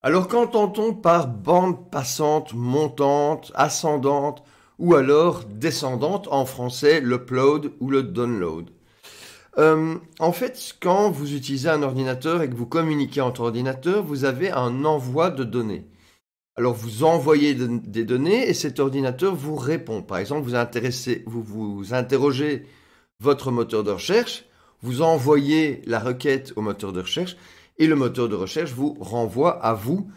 Alors qu'entend-on par bande passante, montante, ascendante ou alors descendante en français, l'upload ou le download? En fait, quand vous utilisez un ordinateur et que vous communiquez entre ordinateurs, vous avez un envoi de données. Alors vous envoyez des données et cet ordinateur vous répond. Par exemple, vous interrogez votre moteur de recherche, vous envoyez la requête au moteur de recherche et le moteur de recherche vous renvoie à vous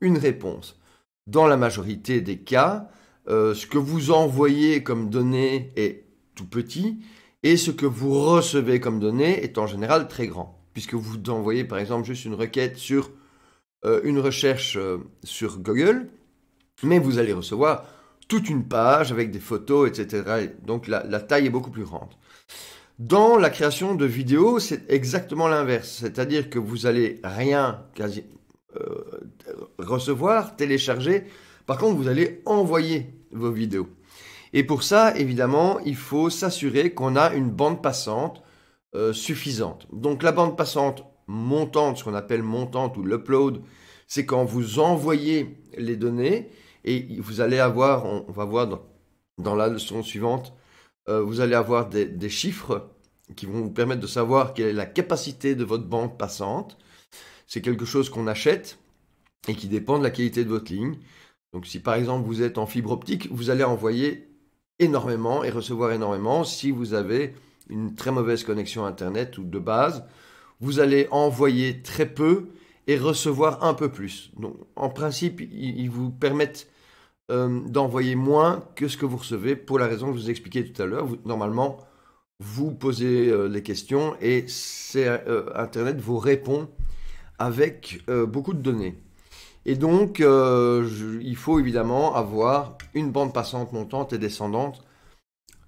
une réponse. Dans la majorité des cas, ce que vous envoyez comme données est tout petit et ce que vous recevez comme données est en général très grand. Puisque vous envoyez par exemple juste une requête sur une recherche sur Google, mais vous allez recevoir toute une page avec des photos, etc. Donc la taille est beaucoup plus grande. Dans la création de vidéos, c'est exactement l'inverse. C'est-à-dire que vous allez rien recevoir, télécharger. Par contre, vous allez envoyer vos vidéos. Et pour ça, évidemment, il faut s'assurer qu'on a une bande passante suffisante. Donc la bande passante montante, ce qu'on appelle montante ou l'upload, c'est quand vous envoyez les données et vous allez avoir, on va voir dans la leçon suivante, vous allez avoir des chiffres qui vont vous permettre de savoir quelle est la capacité de votre bande passante. C'est quelque chose qu'on achète et qui dépend de la qualité de votre ligne. Donc si par exemple vous êtes en fibre optique, vous allez envoyer énormément et recevoir énormément. Si vous avez une très mauvaise connexion Internet ou de base, vous allez envoyer très peu et recevoir un peu plus. Donc en principe, ils vous permettent d'envoyer moins que ce que vous recevez pour la raison que je vous ai expliqué tout à l'heure. Normalement, vous posez les questions et Internet vous répond avec beaucoup de données. Et donc, il faut évidemment avoir une bande passante montante et descendante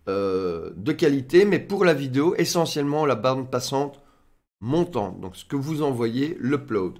de qualité, mais pour la vidéo, essentiellement la bande passante montante. Donc, ce que vous envoyez, l'upload.